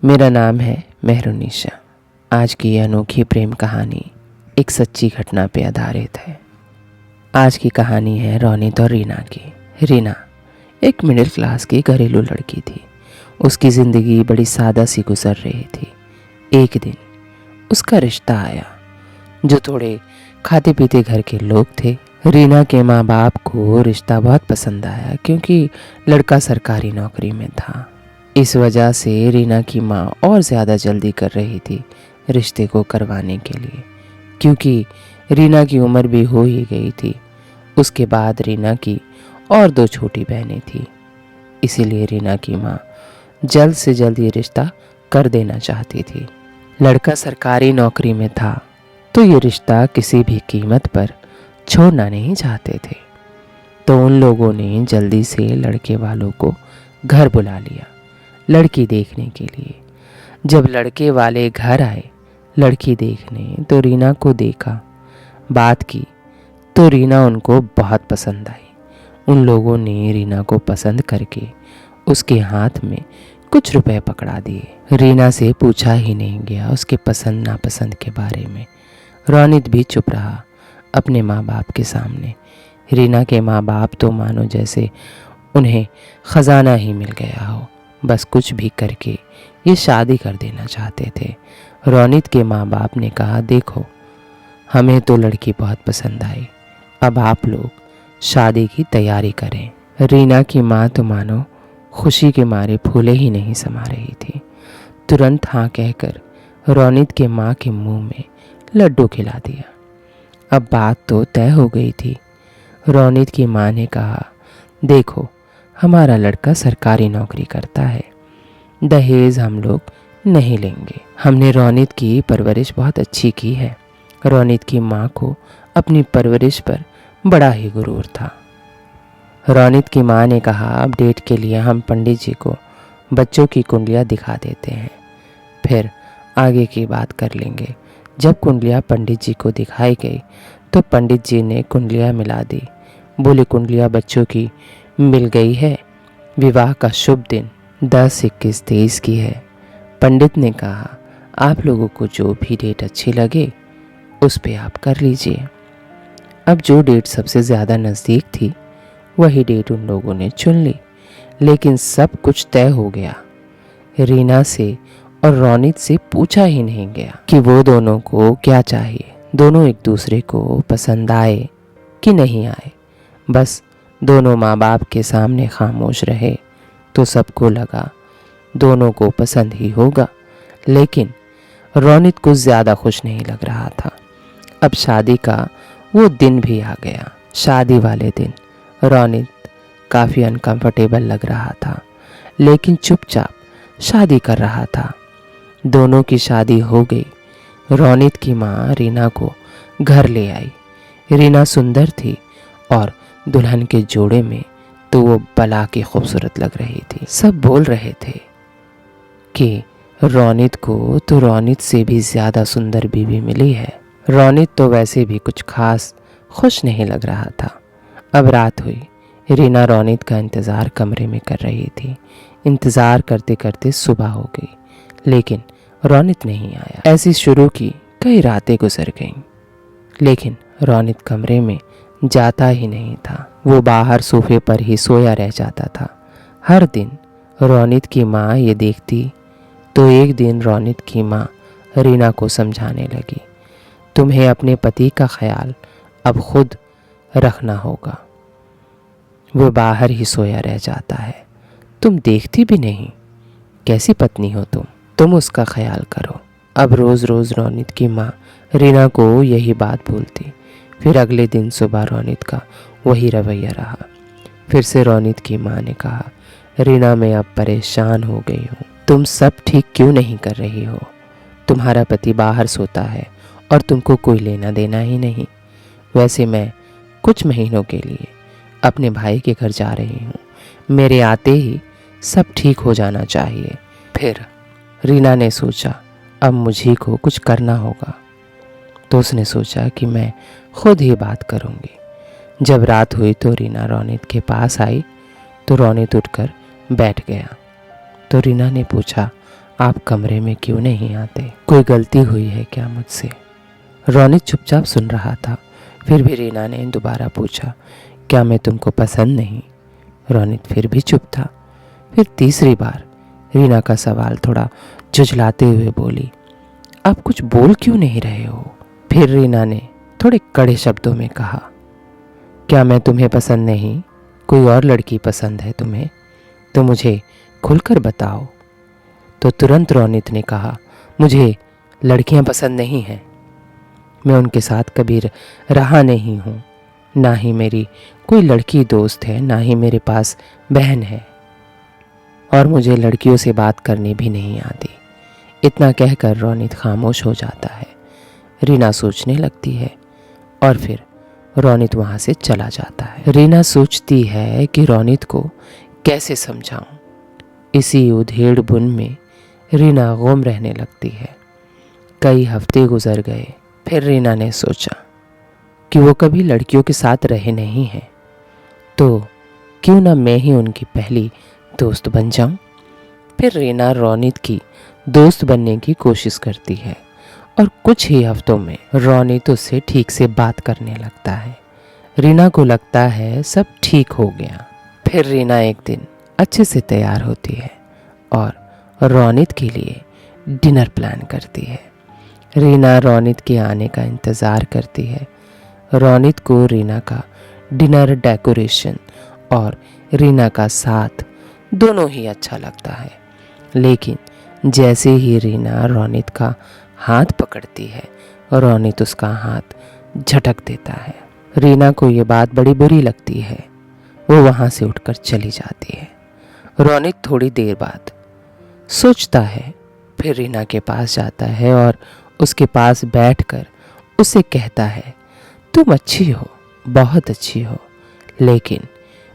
मेरा नाम है मेहरुनिशा। आज की यह अनोखी प्रेम कहानी एक सच्ची घटना पर आधारित है। आज की कहानी है रोनित और रीना की। रीना एक मिडिल क्लास की घरेलू लड़की थी। उसकी ज़िंदगी बड़ी सादा सी गुजर रही थी। एक दिन उसका रिश्ता आया जो थोड़े खाते पीते घर के लोग थे। रीना के माँ बाप को रिश्ता बहुत पसंद आया क्योंकि लड़का सरकारी नौकरी में था। इस वजह से रीना की माँ और ज़्यादा जल्दी कर रही थी रिश्ते को करवाने के लिए, क्योंकि रीना की उम्र भी हो ही गई थी। उसके बाद रीना की और 2 छोटी बहनें थी, इसीलिए रीना की माँ जल्द से जल्द ये रिश्ता कर देना चाहती थी। लड़का सरकारी नौकरी में था तो ये रिश्ता किसी भी कीमत पर छोड़ना नहीं चाहते थे। तो उन लोगों ने जल्दी से लड़के वालों को घर बुला लिया लड़की देखने के लिए। जब लड़के वाले घर आए लड़की देखने तो रीना को देखा, बात की तो रीना उनको बहुत पसंद आई। उन लोगों ने रीना को पसंद करके उसके हाथ में कुछ रुपए पकड़ा दिए। रीना से पूछा ही नहीं गया उसके पसंद नापसंद के बारे में। रोनित भी चुप रहा अपने माँ बाप के सामने। रीना के माँ बाप तो मानो जैसे उन्हें ख़जाना ही मिल गया हो, बस कुछ भी करके ये शादी कर देना चाहते थे। रोनित के माँ बाप ने कहा, देखो हमें तो लड़की बहुत पसंद आई, अब आप लोग शादी की तैयारी करें। रीना की माँ तो मानो खुशी के मारे फूले ही नहीं समा रही थी। तुरंत हाँ कहकर रोनित के माँ के मुंह में लड्डू खिला दिया। अब बात तो तय हो गई थी। रोनित की माँ ने कहा, देखो हमारा लड़का सरकारी नौकरी करता है, दहेज हम लोग नहीं लेंगे। हमने रोनित की परवरिश बहुत अच्छी की है। रोनित की माँ को अपनी परवरिश पर बड़ा ही गुरूर था। रोनित की माँ ने कहा, अब डेट के लिए हम पंडित जी को बच्चों की कुंडलियाँ दिखा देते हैं, फिर आगे की बात कर लेंगे। जब कुंडलियाँ पंडित जी को दिखाई गई तो पंडित जी ने कुंडलियाँ मिला दी। बोले, कुंडलियाँ बच्चों की मिल गई है, विवाह का शुभ दिन 10, 21, 23 की है। पंडित ने कहा, आप लोगों को जो भी डेट अच्छी लगे उस पे आप कर लीजिए। अब जो डेट सबसे ज़्यादा नज़दीक थी वही डेट उन लोगों ने चुन ली। लेकिन सब कुछ तय हो गया। रीना से और रोनित से पूछा ही नहीं गया कि वो दोनों को क्या चाहिए, दोनों एक दूसरे को पसंद आए कि नहीं आए। बस दोनों माँ बाप के सामने खामोश रहे तो सबको लगा दोनों को पसंद ही होगा। लेकिन रोनित कुछ ज़्यादा खुश नहीं लग रहा था। अब शादी का वो दिन भी आ गया। शादी वाले दिन रोनित काफ़ी अनकंफर्टेबल लग रहा था, लेकिन चुपचाप शादी कर रहा था। दोनों की शादी हो गई। रोनित की माँ रीना को घर ले आई। रीना सुंदर थी और दुल्हन के जोड़े में तो वो बला की खूबसूरत लग रही थी। सब बोल रहे थे कि रोनित को तो रोनित से भी ज़्यादा सुंदर बीवी मिली है। रोनित तो वैसे भी कुछ खास खुश नहीं लग रहा था। अब रात हुई। रीना रोनित का इंतज़ार कमरे में कर रही थी। इंतज़ार करते करते सुबह हो गई, लेकिन रोनित नहीं आया। ऐसी शुरू की कई रातें गुजर गईं, लेकिन रोनित कमरे में जाता ही नहीं था। वो बाहर सोफे पर ही सोया रह जाता था। हर दिन रोनित की माँ ये देखती तो एक दिन रोनित की माँ रीना को समझाने लगी, तुम्हें अपने पति का ख्याल अब खुद रखना होगा। वो बाहर ही सोया रह जाता है, तुम देखती भी नहीं, कैसी पत्नी हो तुम उसका ख्याल करो। अब रोज़ रोज़ रोनित की माँ रीना को यही बात बोलती। फिर अगले दिन सुबह रोनित का वही रवैया रहा। फिर से रोनित की माँ ने कहा, रीना मैं अब परेशान हो गई हूँ, तुम सब ठीक क्यों नहीं कर रही हो? तुम्हारा पति बाहर सोता है और तुमको कोई लेना देना ही नहीं। वैसे मैं कुछ महीनों के लिए अपने भाई के घर जा रही हूँ, मेरे आते ही सब ठीक हो जाना चाहिए। फिर रीना ने सोचा अब मुझे को कुछ करना होगा, तो उसने सोचा कि मैं खुद ही बात करूँगी। जब रात हुई तो रीना रोनित के पास आई तो रोनित उठकर बैठ गया। तो रीना ने पूछा, आप कमरे में क्यों नहीं आते? कोई गलती हुई है क्या मुझसे? रोनित चुपचाप सुन रहा था। फिर भी रीना ने दोबारा पूछा, क्या मैं तुमको पसंद नहीं? रोनित फिर भी चुप था। फिर तीसरी बार रीना का सवाल थोड़ा झुझलाते हुए बोली, आप कुछ बोल क्यों नहीं रहे हो? फिर रीना ने थोड़े कड़े शब्दों में कहा, क्या मैं तुम्हें पसंद नहीं? कोई और लड़की पसंद है तुम्हें? तो मुझे खुलकर बताओ। तो तुरंत रोनित ने कहा, मुझे लड़कियां पसंद नहीं हैं। मैं उनके साथ कभी रहा नहीं हूँ। ना ही मेरी कोई लड़की दोस्त है, ना ही मेरे पास बहन है, और मुझे लड़कियों से बात करनी भी नहीं आती। इतना कहकर रोनित खामोश हो जाता है। रीना सोचने लगती है और फिर रोनित वहाँ से चला जाता है। रीना सोचती है कि रोनित को कैसे समझाऊं। इसी उधेड़ बुन में रीना गुम रहने लगती है। कई हफ्ते गुजर गए। फिर रीना ने सोचा कि वो कभी लड़कियों के साथ रहे नहीं हैं, तो क्यों ना मैं ही उनकी पहली दोस्त बन जाऊं। फिर रीना रोनित की दोस्त बनने की कोशिश करती है और कुछ ही हफ्तों में रोनित उससे ठीक से बात करने लगता है। रीना को लगता है सब ठीक हो गया। फिर रीना एक दिन अच्छे से तैयार होती है और रोनित के लिए डिनर प्लान करती है। रीना रोनित के आने का इंतज़ार करती है। रोनित को रीना का डिनर डेकोरेशन और रीना का साथ दोनों ही अच्छा लगता है। लेकिन जैसे ही रीना रोनित का हाथ पकड़ती है, रोनित उसका हाथ झटक देता है। रीना को ये बात बड़ी बुरी लगती है। वो वहाँ से उठकर चली जाती है। रोनित थोड़ी देर बाद सोचता है, फिर रीना के पास जाता है और उसके पास बैठकर उसे कहता है, तुम अच्छी हो, बहुत अच्छी हो, लेकिन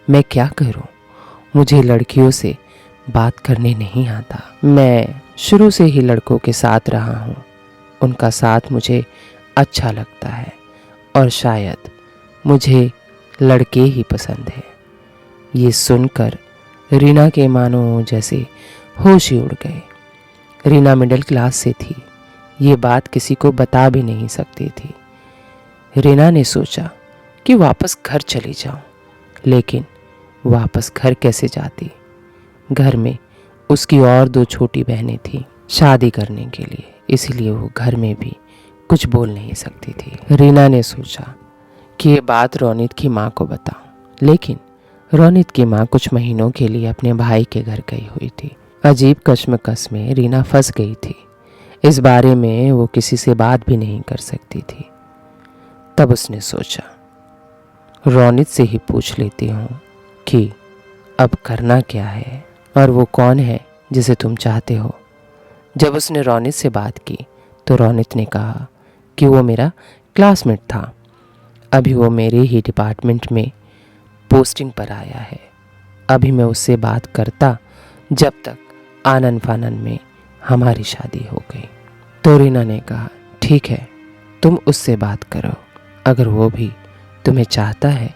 मैं क्या करूं? मुझे लड़कियों से बात करने नहीं आता। मैं शुरू से ही लड़कों के साथ रहा हूं। उनका साथ मुझे अच्छा लगता है और शायद मुझे लड़के ही पसंद है। ये सुनकर रीना के मानो जैसे होश ही उड़ गए। रीना मिडिल क्लास से थी। ये बात किसी को बता भी नहीं सकती थी। रीना ने सोचा कि वापस घर चली जाऊं, लेकिन वापस घर कैसे जाती? घर में उसकी और 2 छोटी बहनें थीं शादी करने के लिए, इसीलिए वो घर में भी कुछ बोल नहीं सकती थी। रीना ने सोचा कि ये बात रोनित की माँ को बताऊं, लेकिन रोनित की माँ कुछ महीनों के लिए अपने भाई के घर गई हुई थी। अजीब कश्मकश में रीना फंस गई थी। इस बारे में वो किसी से बात भी नहीं कर सकती थी। तब उसने सोचा, रोनित से ही पूछ लेती हूँ कि अब करना क्या है और वो कौन है जिसे तुम चाहते हो। जब उसने रोनित से बात की तो रोनित ने कहा कि वो मेरा क्लासमेट था। अभी वो मेरे ही डिपार्टमेंट में पोस्टिंग पर आया है। अभी मैं उससे बात करता जब तक आनन फानन में हमारी शादी हो गई। तो रीना ने कहा, ठीक है, तुम उससे बात करो। अगर वो भी तुम्हें चाहता है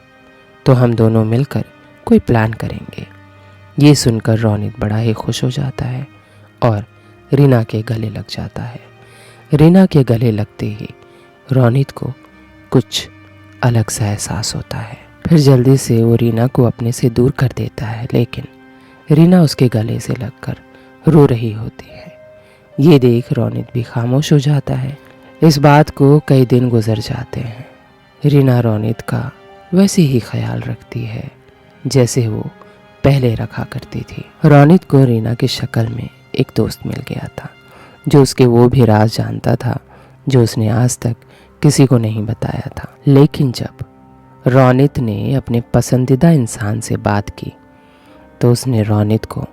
तो हम दोनों मिलकर कोई प्लान करेंगे। ये सुनकर रोनित बड़ा ही खुश हो जाता है और रीना के गले लग जाता है। रीना के गले लगते ही रोनित को कुछ अलग सा एहसास होता है। फिर जल्दी से वो रीना को अपने से दूर कर देता है, लेकिन रीना उसके गले से लगकर रो रही होती है। ये देख रोनित भी खामोश हो जाता है। इस बात को कई दिन गुजर जाते हैं। रीना रोनित का वैसे ही ख्याल रखती है जैसे वो पहले रखा करती थी। रोनित को रीना की शक्ल में एक दोस्त मिल गया था जो उसके वो भी राज जानता था जो उसने आज तक किसी को नहीं बताया था। लेकिन जब रोनित ने अपने पसंदीदा इंसान से बात की तो उसने रोनित को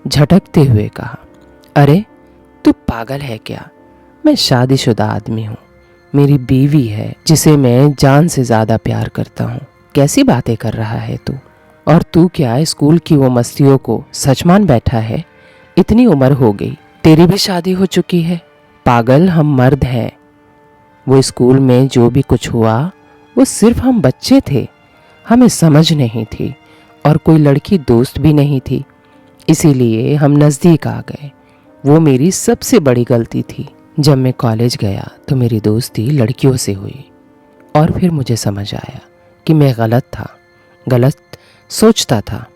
झटकते हुए कहा, अरे तू पागल है क्या? मैं शादीशुदा आदमी हूँ। मेरी बीवी है जिसे मैं जान से ज़्यादा प्यार करता हूँ। कैसी बातें कर रहा है तू? और तू क्या स्कूल की वो मस्तियों को सच मान बैठा है? इतनी उम्र हो गई, तेरी भी शादी हो चुकी है। पागल, हम मर्द हैं। वो स्कूल में जो भी कुछ हुआ वो सिर्फ हम बच्चे थे। हमें समझ नहीं थी और कोई लड़की दोस्त भी नहीं थी, इसीलिए हम नज़दीक आ गए। वो मेरी सबसे बड़ी गलती थी। जब मैं कॉलेज गया तो मेरी दोस्ती लड़कियों से हुई और फिर मुझे समझ आया कि मैं गलत सोचता था।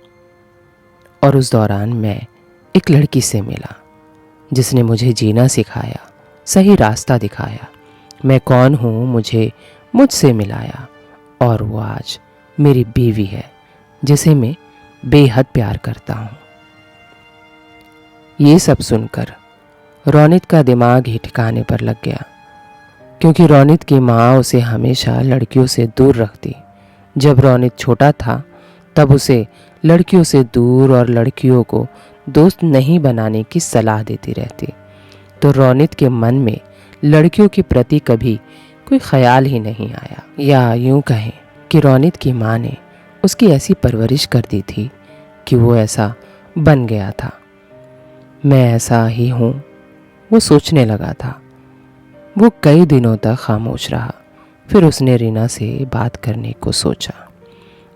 और उस दौरान मैं एक लड़की से मिला जिसने मुझे जीना सिखाया, सही रास्ता दिखाया। मैं कौन हूँ मुझे मुझसे मिलाया और वो आज मेरी बीवी है जिसे मैं बेहद प्यार करता हूँ। ये सब सुनकर रोनित का दिमाग ही ठिकाने पर लग गया, क्योंकि रोनित की माँ उसे हमेशा लड़कियों से दूर रखती। जब रोनित छोटा था तब उसे लड़कियों से दूर और लड़कियों को दोस्त नहीं बनाने की सलाह देती रहती। तो रोनित के मन में लड़कियों के प्रति कभी कोई ख्याल ही नहीं आया, या यूं कहें कि रोनित की माँ ने उसकी ऐसी परवरिश कर दी थी कि वो ऐसा बन गया था। मैं ऐसा ही हूँ, वो सोचने लगा था। वो कई दिनों तक खामोश रहा। फिर उसने रीना से बात करने को सोचा।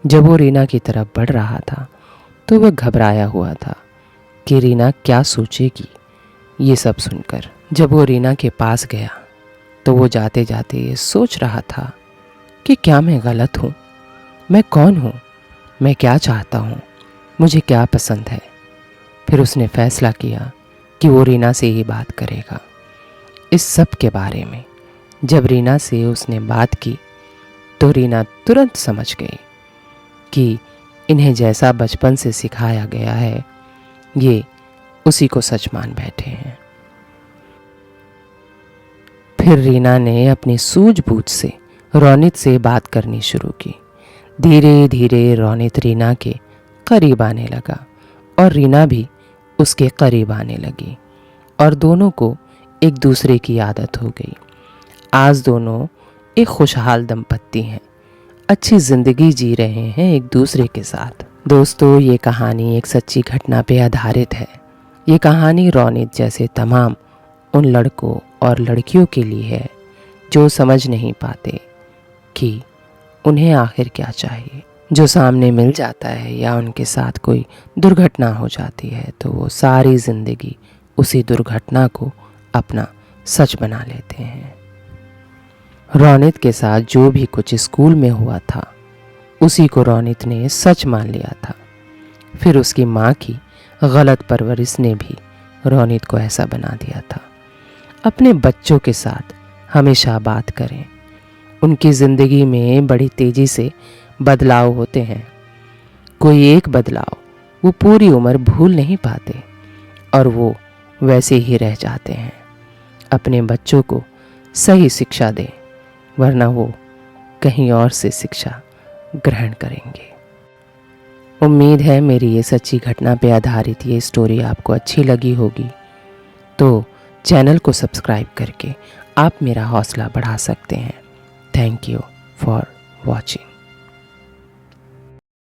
जब वो रीना की तरफ बढ़ रहा था तो वह घबराया हुआ था कि रीना क्या सोचेगी ये सब सुनकर। जब वो रीना के पास गया तो वो जाते जाते सोच रहा था कि क्या मैं गलत हूँ, मैं कौन हूँ, मैं क्या चाहता हूँ, मुझे क्या पसंद है। फिर उसने फैसला किया कि वो रीना से ही बात करेगा इस सब के बारे में। जब रीना से उसने बात की तो रीना तुरंत समझ गई कि इन्हें जैसा बचपन से सिखाया गया है ये उसी को सच मान बैठे हैं। फिर रीना ने अपनी सूझबूझ से रोनित से बात करनी शुरू की। धीरे धीरे रोनित रीना के करीब आने लगा और रीना भी उसके करीब आने लगी और दोनों को एक दूसरे की आदत हो गई। आज दोनों एक खुशहाल दंपत्ति हैं, अच्छी जिंदगी जी रहे हैं एक दूसरे के साथ। दोस्तों, ये कहानी एक सच्ची घटना पे आधारित है। ये कहानी रोनित जैसे तमाम उन लड़कों और लड़कियों के लिए है जो समझ नहीं पाते कि उन्हें आखिर क्या चाहिए। जो सामने मिल जाता है या उनके साथ कोई दुर्घटना हो जाती है तो वो सारी ज़िंदगी उसी दुर्घटना को अपना सच बना लेते हैं। रोनित के साथ जो भी कुछ स्कूल में हुआ था उसी को रोनित ने सच मान लिया था। फिर उसकी माँ की गलत परवरिश ने भी रोनित को ऐसा बना दिया था। अपने बच्चों के साथ हमेशा बात करें। उनकी ज़िंदगी में बड़ी तेज़ी से बदलाव होते हैं। कोई एक बदलाव वो पूरी उम्र भूल नहीं पाते और वो वैसे ही रह जाते हैं। अपने बच्चों को सही शिक्षा दें, वरना वो कहीं और से शिक्षा ग्रहण करेंगे। उम्मीद है मेरी ये सच्ची घटना पे आधारित ये स्टोरी आपको अच्छी लगी होगी। तो चैनल को सब्सक्राइब करके आप मेरा हौसला बढ़ा सकते हैं। Thank you for watching.